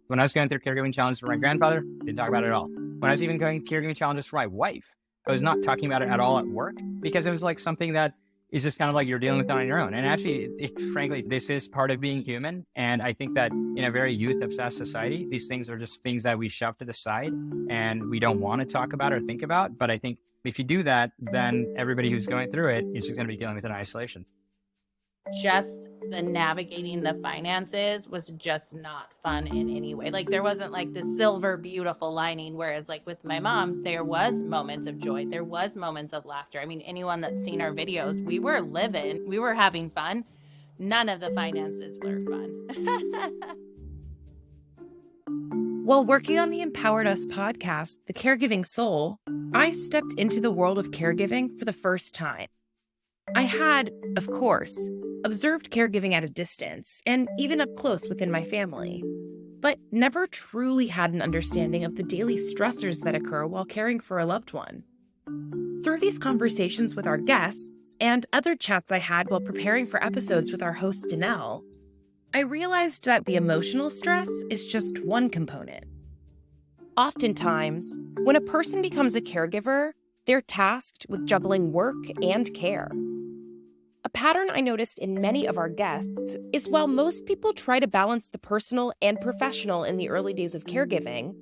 When I was going through caregiving challenges for my grandfather, didn't talk about it at all. When I was even going caregiving challenges for my wife, I was not talking about it at all at work because it was like something that is just kind of like you're dealing with it on your own. And actually, frankly, this is part of being human. And I think that in a very youth-obsessed society, these things are just things that we shove to the side and we don't want to talk about or think about. But I think if you do that, then everybody who's going through it is just going to be dealing with it in isolation. Just the navigating the finances was just not fun in any way. Like there wasn't like the silver beautiful lining, whereas like with my mom there was moments of joy, there was moments of laughter. I mean, anyone that's seen our videos, we were living, we were having fun. None of the finances were fun. While working on the Empowered Us podcast, The Caregiving Soul, I stepped into the world of caregiving for the first time. I had, of course, observed caregiving at a distance and even up close within my family, but never truly had an understanding of the daily stressors that occur while caring for a loved one. Through these conversations with our guests and other chats I had while preparing for episodes with our host, Neal, I realized that the emotional stress is just one component. Oftentimes, when a person becomes a caregiver, they're tasked with juggling work and care. A pattern I noticed in many of our guests is while most people try to balance the personal and professional in the early days of caregiving,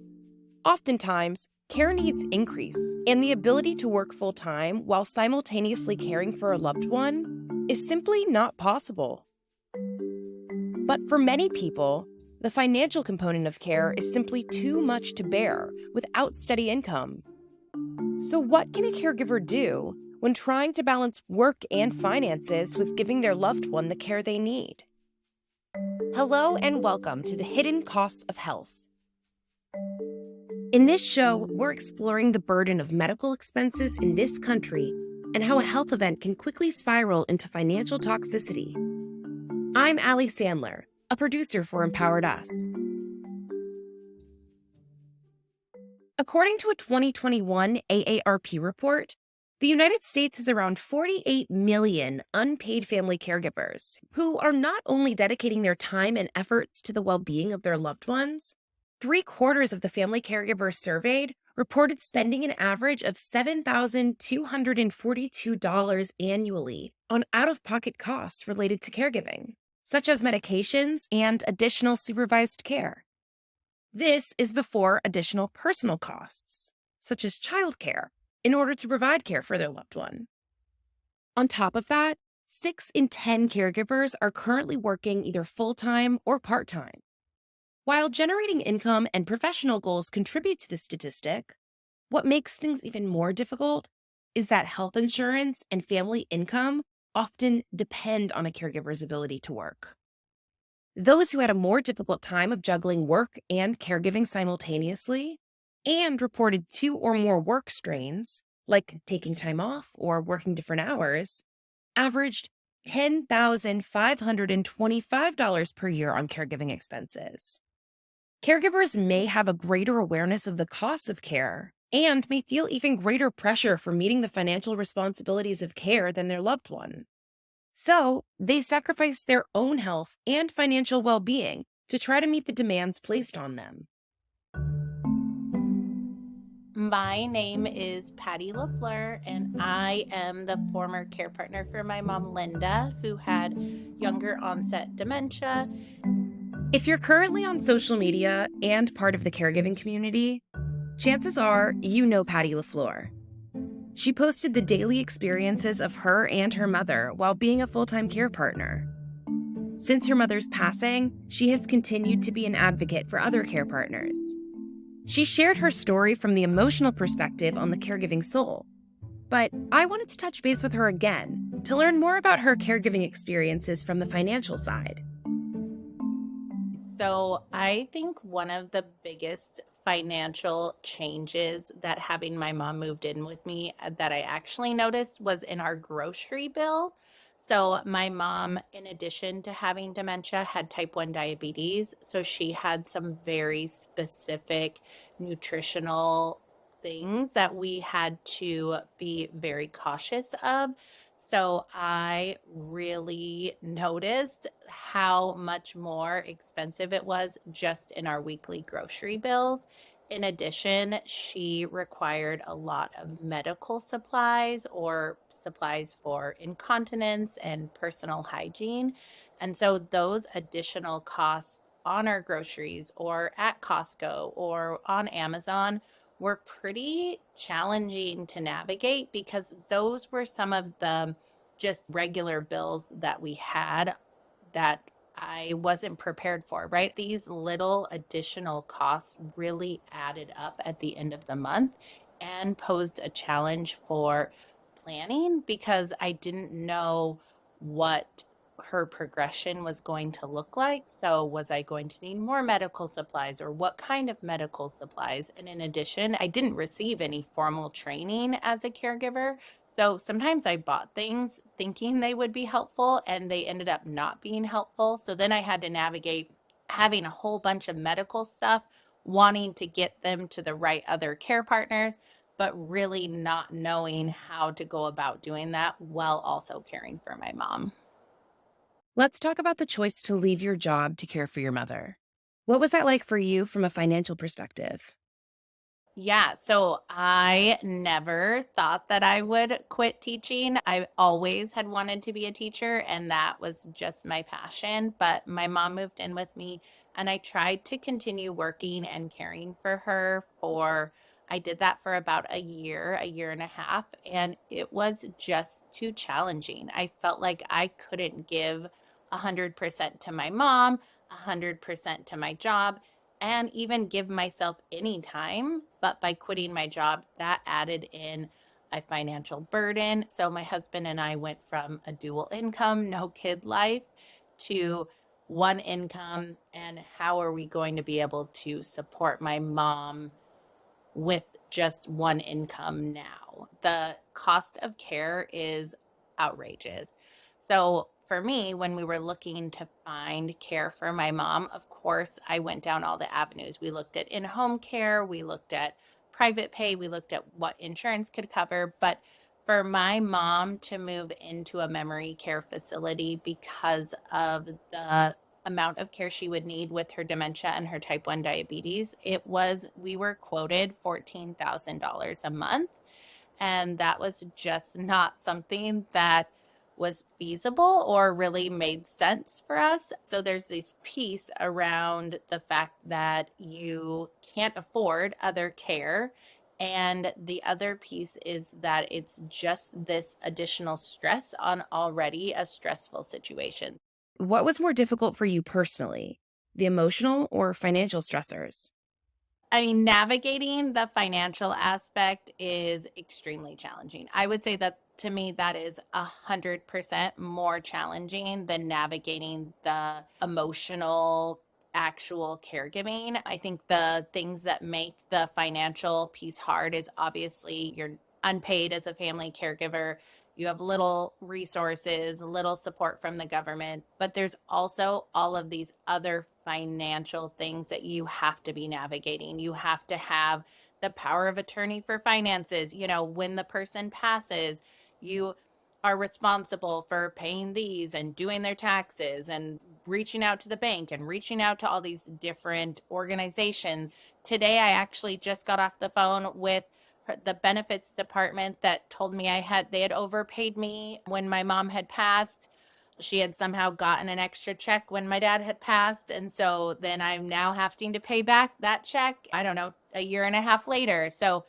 oftentimes care needs increase, and the ability to work full-time while simultaneously caring for a loved one is simply not possible. But for many people, the financial component of care is simply too much to bear without steady income. So what can a caregiver do when trying to balance work and finances with giving their loved one the care they need? Hello and welcome to the Hidden Costs of Health. In this show, we're exploring the burden of medical expenses in this country and how a health event can quickly spiral into financial toxicity. I'm Allie Sandler, a producer for Empowered Us. According to a 2021 AARP report, the United States has around 48 million unpaid family caregivers who are not only dedicating their time and efforts to the well-being of their loved ones. 3/4 of the family caregivers surveyed reported spending an average of $7,242 annually on out-of-pocket costs related to caregiving, such as medications and additional supervised care. This is before additional personal costs, such as childcare, in order to provide care for their loved one. On top of that, 6 in 10 caregivers are currently working either full-time or part-time. While generating income and professional goals contribute to this statistic, what makes things even more difficult is that health insurance and family income often depend on a caregiver's ability to work. Those who had a more difficult time of juggling work and caregiving simultaneously and reported 2 or more work strains, like taking time off or working different hours, averaged $10,525 per year on caregiving expenses. Caregivers may have a greater awareness of the costs of care and may feel even greater pressure for meeting the financial responsibilities of care than their loved one. So, they sacrifice their own health and financial well-being to try to meet the demands placed on them. My name is Patti LaFleur, and I am the former care partner for my mom, Linda, who had younger onset dementia. If you're currently on social media and part of the caregiving community, chances are you know Patti LaFleur. She posted the daily experiences of her and her mother while being a full-time care partner. Since her mother's passing, she has continued to be an advocate for other care partners. She shared her story from the emotional perspective on the Caregiving Soul, but I wanted to touch base with her again to learn more about her caregiving experiences from the financial side. So I think one of the biggest financial changes that having my mom moved in with me that I actually noticed was in our grocery bill. So my mom, in addition to having dementia, had type 1 diabetes. So she had some very specific nutritional things that we had to be very cautious of. So I really noticed how much more expensive it was just in our weekly grocery bills. In addition, she required a lot of medical supplies or supplies for incontinence and personal hygiene. And so those additional costs on our groceries or at Costco or on Amazon were pretty challenging to navigate because those were some of the just regular bills that we had that I wasn't prepared for, right? These little additional costs really added up at the end of the month and posed a challenge for planning because I didn't know what her progression was going to look like. So, was I going to need more medical supplies or what kind of medical supplies? And in addition, I didn't receive any formal training as a caregiver. So sometimes I bought things thinking they would be helpful and they ended up not being helpful. So then I had to navigate having a whole bunch of medical stuff, wanting to get them to the right other care partners, but really not knowing how to go about doing that while also caring for my mom. Let's talk about the choice to leave your job to care for your mother. What was that like for you from a financial perspective? Yeah, so I never thought that I would quit teaching. I always had wanted to be a teacher, and that was just my passion. But my mom moved in with me, and I tried to continue working and caring for her I did that for about a year and a half, and it was just too challenging. I felt like I couldn't give 100% to my mom, 100% to my job and even give myself any time. But by quitting my job, that added in a financial burden. So my husband and I went from a dual income, no kid life to one income. And how are we going to be able to support my mom with just one income now? The cost of care is outrageous. So, for me, when we were looking to find care for my mom, of course, I went down all the avenues. We looked at in home care, we looked at private pay, we looked at what insurance could cover. But for my mom to move into a memory care facility because of the amount of care she would need with her dementia and her type 1 diabetes, we were quoted $14,000 a month. And that was just not something that was feasible or really made sense for us. So there's this piece around the fact that you can't afford other care. And the other piece is that it's just this additional stress on already a stressful situation. What was more difficult for you personally, the emotional or financial stressors? I mean, navigating the financial aspect is extremely challenging. I would say that to me, that is 100% more challenging than navigating the emotional, actual caregiving. I think the things that make the financial piece hard is obviously you're unpaid as a family caregiver. You have little resources, little support from the government, but there's also all of these other financial things that you have to be navigating. You have to have the power of attorney for finances. You know, when the person passes, you are responsible for paying these and doing their taxes and reaching out to the bank and reaching out to all these different organizations. Today, I actually just got off the phone with the benefits department that told me they had overpaid me when my mom had passed. She had somehow gotten an extra check when my dad had passed. And so then I'm now having to pay back that check, I don't know, a year and a half later. So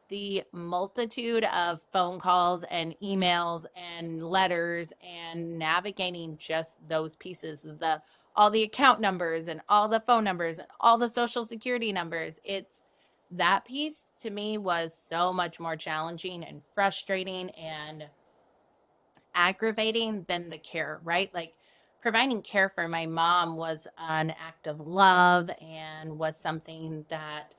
the multitude of phone calls and emails and letters and navigating just those pieces, all the account numbers and all the phone numbers and all the social security numbers, it's that piece to me was so much more challenging and frustrating and aggravating than the care, right? Like providing care for my mom was an act of love and was something that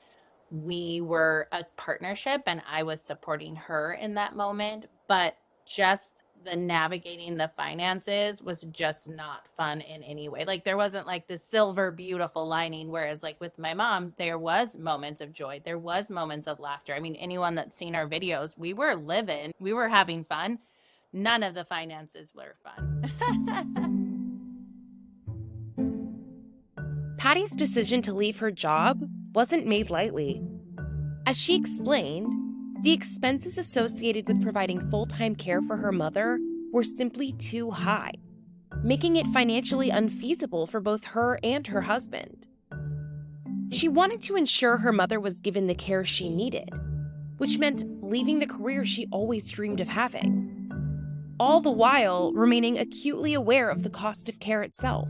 we were a partnership and I was supporting her in that moment. But just the navigating the finances was just not fun in any way. Like there wasn't like this silver, beautiful lining. Whereas like with my mom, there was moments of joy. There was moments of laughter. I mean, anyone that's seen our videos, we were living, we were having fun. none of the finances were fun. Patty's decision to leave her job wasn't made lightly. As she explained, the expenses associated with providing full-time care for her mother were simply too high, making it financially unfeasible for both her and her husband. She wanted to ensure her mother was given the care she needed, which meant leaving the career she always dreamed of having, all the while remaining acutely aware of the cost of care itself.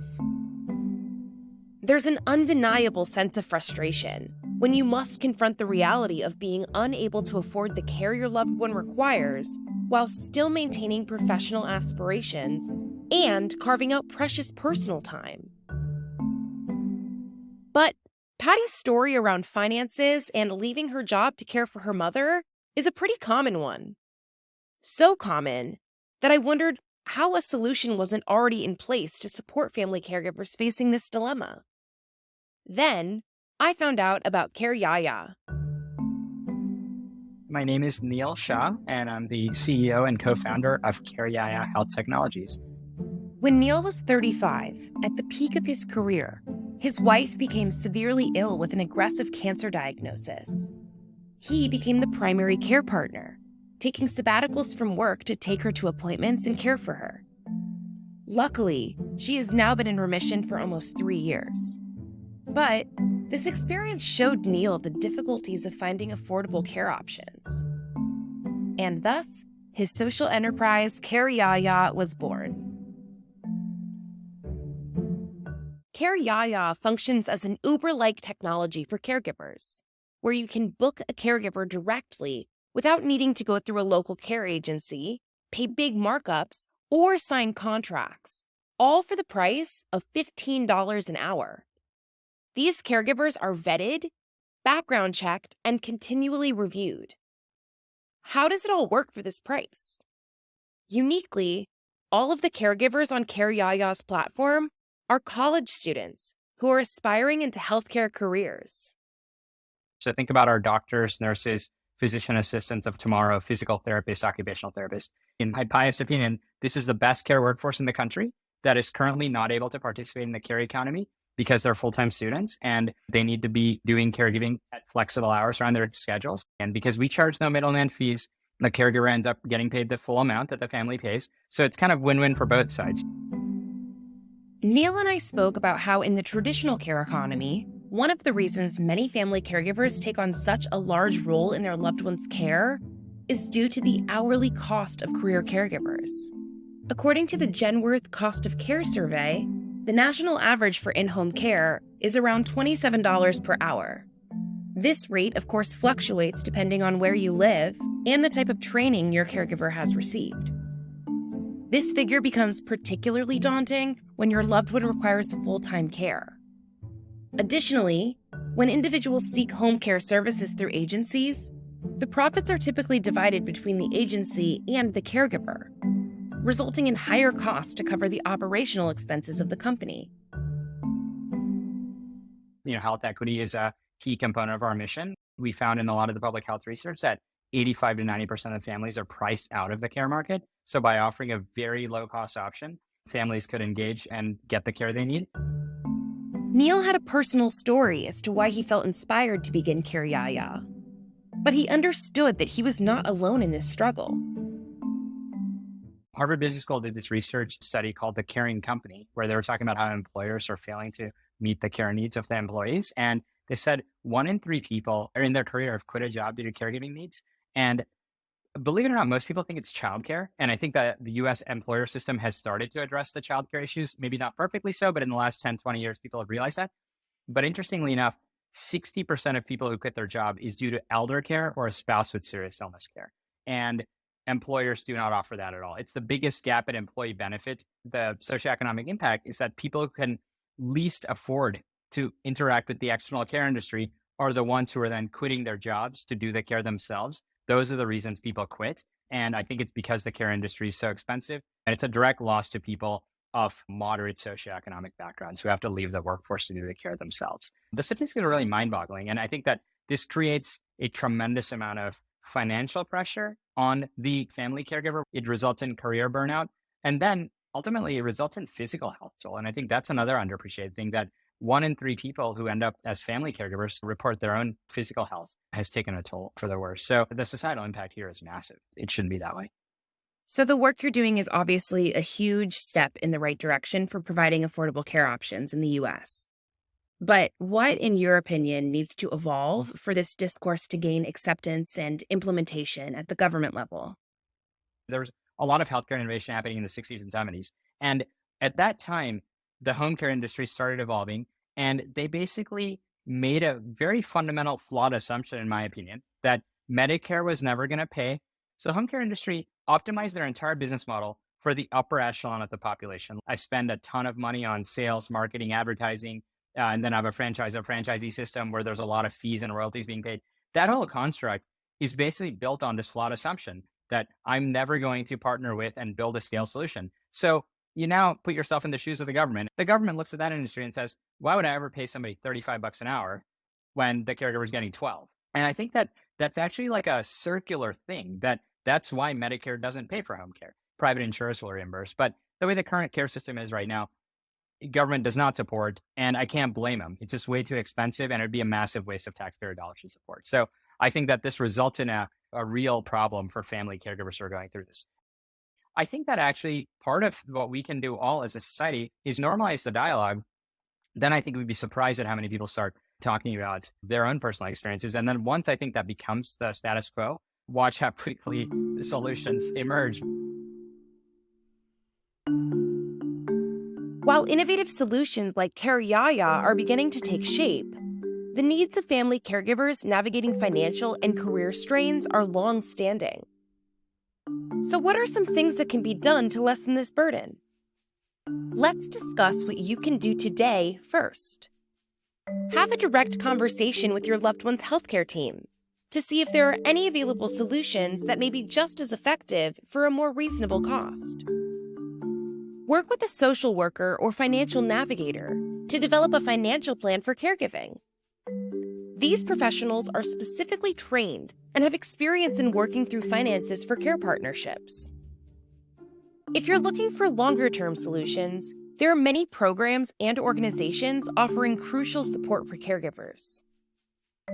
There's an undeniable sense of frustration when you must confront the reality of being unable to afford the care your loved one requires while still maintaining professional aspirations and carving out precious personal time. But Patty's story around finances and leaving her job to care for her mother is a pretty common one. So common that I wondered how a solution wasn't already in place to support family caregivers facing this dilemma. Then, I found out about CareYaya. My name is Neal Shah, and I'm the CEO and co-founder of CareYaya Health Technologies. When Neal was 35, at the peak of his career, his wife became severely ill with an aggressive cancer diagnosis. He became the primary care partner, taking sabbaticals from work to take her to appointments and care for her. Luckily, she has now been in remission for almost 3 years. But this experience showed Neal the difficulties of finding affordable care options. And thus, his social enterprise, CareYaya, was born. CareYaya functions as an Uber-like technology for caregivers, where you can book a caregiver directly without needing to go through a local care agency, pay big markups, or sign contracts, all for the price of $15 an hour. These caregivers are vetted, background checked, and continually reviewed. How does it all work for this price? Uniquely, all of the caregivers on CareYaya's platform are college students who are aspiring into healthcare careers. So think about our doctors, nurses, physician assistants of tomorrow, physical therapists, occupational therapists. In my biased opinion, this is the best care workforce in the country that is currently not able to participate in the care economy because they're full-time students and they need to be doing caregiving at flexible hours around their schedules. And because we charge no middleman fees, the caregiver ends up getting paid the full amount that the family pays. So it's kind of win-win for both sides. Neal and I spoke about how in the traditional care economy, one of the reasons many family caregivers take on such a large role in their loved one's care is due to the hourly cost of career caregivers. According to the Genworth Cost of Care Survey, the national average for in-home care is around $27 per hour. This rate, of course, fluctuates depending on where you live and the type of training your caregiver has received. This figure becomes particularly daunting when your loved one requires full-time care. Additionally, when individuals seek home care services through agencies, the profits are typically divided between the agency and the caregiver, resulting in higher costs to cover the operational expenses of the company. Health equity is a key component of our mission. We found in a lot of the public health research that 85 to 90% of families are priced out of the care market. So by offering a very low cost option, families could engage and get the care they need. Neal had a personal story as to why he felt inspired to begin CareYaya, but he understood that he was not alone in this struggle. Harvard Business School did this research study called The Caring Company, where they were talking about how employers are failing to meet the care needs of their employees. And they said 1 in 3 people in their career have quit a job due to caregiving needs. And believe it or not, most people think it's childcare. And I think that the US employer system has started to address the childcare issues, maybe not perfectly so, but in the last 10, 20 years, people have realized that. But interestingly enough, 60% of people who quit their job is due to elder care or a spouse with serious illness care. And employers do not offer that at all. It's the biggest gap in employee benefit. The socioeconomic impact is that people who can least afford to interact with the external care industry are the ones who are then quitting their jobs to do the care themselves. Those are the reasons people quit. And I think it's because the care industry is so expensive. And it's a direct loss to people of moderate socioeconomic backgrounds who have to leave the workforce to do the care themselves. The statistics are really mind-boggling. And I think that this creates a tremendous amount of financial pressure on the family caregiver. It results in career burnout. And then ultimately it results in physical health toll. And I think that's another underappreciated thing, that 1 in 3 people who end up as family caregivers report their own physical health has taken a toll for the worse. So the societal impact here is massive. It shouldn't be that way. So the work you're doing is obviously a huge step in the right direction for providing affordable care options in the US. But what, in your opinion, needs to evolve for this discourse to gain acceptance and implementation at the government level? There was a lot of healthcare innovation happening in the 60s and 70s. And at that time, the home care industry started evolving, and they basically made a very fundamental flawed assumption, in my opinion, that Medicare was never going to pay. So home care industry optimized their entire business model for the upper echelon of the population. I spend a ton of money on sales, marketing, advertising, and then I have a franchisee system where there's a lot of fees and royalties being paid. That whole construct is basically built on this flawed assumption that I'm never going to partner with and build a scale solution. So you now put yourself in the shoes of the government. The government looks at that industry and says, why would I ever pay somebody $35 an hour when the caregiver is getting 12? And I think that that's actually like a circular thing, that's why Medicare doesn't pay for home care. Private insurers will reimburse. But the way the current care system is right now, government does not support, and I can't blame them. It's just way too expensive, and it'd be a massive waste of taxpayer dollars to support. So I think that this results in a real problem for family caregivers who are going through this. I think that actually part of what we can do all as a society is normalize the dialogue. Then I think we'd be surprised at how many people start talking about their own personal experiences. And then once I think that becomes the status quo, watch how quickly the solutions emerge. While innovative solutions like CareYaya are beginning to take shape, the needs of family caregivers navigating financial and career strains are long-standing. So what are some things that can be done to lessen this burden? Let's discuss what you can do today first. Have a direct conversation with your loved one's healthcare team to see if there are any available solutions that may be just as effective for a more reasonable cost. Work with a social worker or financial navigator to develop a financial plan for caregiving. These professionals are specifically trained and have experience in working through finances for care partnerships. If you're looking for longer-term solutions, there are many programs and organizations offering crucial support for caregivers,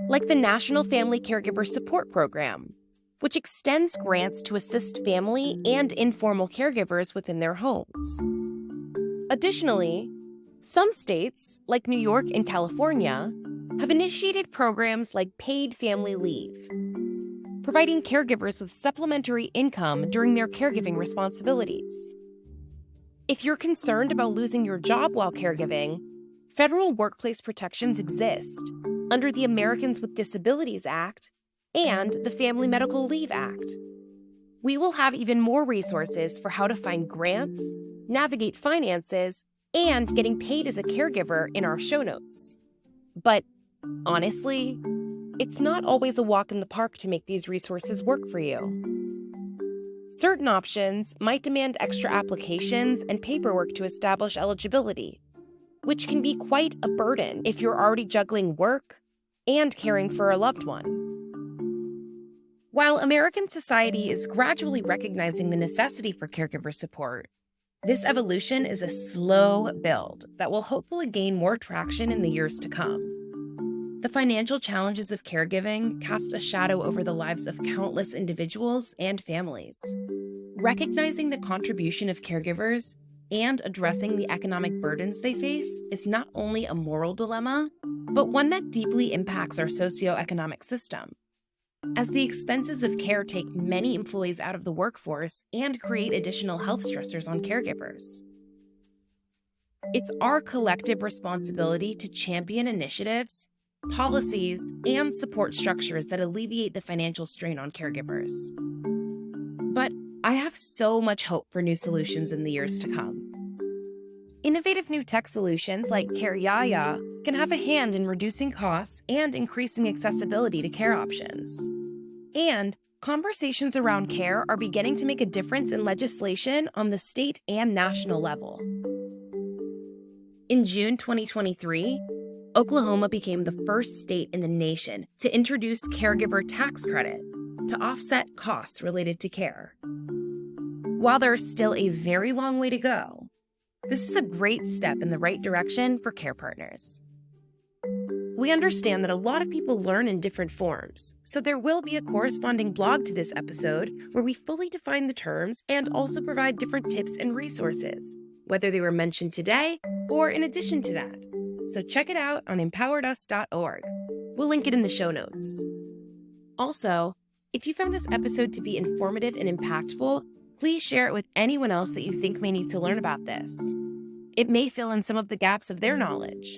like the National Family Caregiver Support Program, which extends grants to assist family and informal caregivers within their homes. Additionally, some states, like New York and California, have initiated programs like paid family leave, providing caregivers with supplementary income during their caregiving responsibilities. If you're concerned about losing your job while caregiving, federal workplace protections exist under the Americans with Disabilities Act and the Family Medical Leave Act. We will have even more resources for how to find grants, navigate finances, and getting paid as a caregiver in our show notes. But honestly, it's not always a walk in the park to make these resources work for you. Certain options might demand extra applications and paperwork to establish eligibility, which can be quite a burden if you're already juggling work and caring for a loved one. While American society is gradually recognizing the necessity for caregiver support, this evolution is a slow build that will hopefully gain more traction in the years to come. The financial challenges of caregiving cast a shadow over the lives of countless individuals and families. Recognizing the contribution of caregivers and addressing the economic burdens they face is not only a moral dilemma, but one that deeply impacts our socioeconomic system, as the expenses of care take many employees out of the workforce and create additional health stressors on caregivers. It's our collective responsibility to champion initiatives, policies, and support structures that alleviate the financial strain on caregivers. But I have so much hope for new solutions in the years to come. Innovative new tech solutions like CareYaya can have a hand in reducing costs and increasing accessibility to care options. And conversations around care are beginning to make a difference in legislation on the state and national level. In June 2023, Oklahoma became the first state in the nation to introduce caregiver tax credit, to offset costs related to care. While there's still a very long way to go, this is a great step in the right direction for care partners. We understand that a lot of people learn in different forms, so there will be a corresponding blog to this episode where we fully define the terms and also provide different tips and resources, whether they were mentioned today or in addition to that. So check it out on empoweredus.org. We'll link it in the show notes. Also, if you found this episode to be informative and impactful, please share it with anyone else that you think may need to learn about this. It may fill in some of the gaps of their knowledge.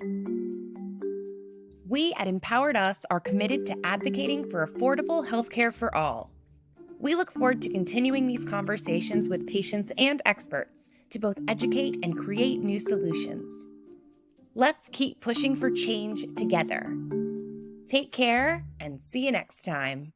We at Empowered Us are committed to advocating for affordable healthcare for all. We look forward to continuing these conversations with patients and experts to both educate and create new solutions. Let's keep pushing for change together. Take care and see you next time.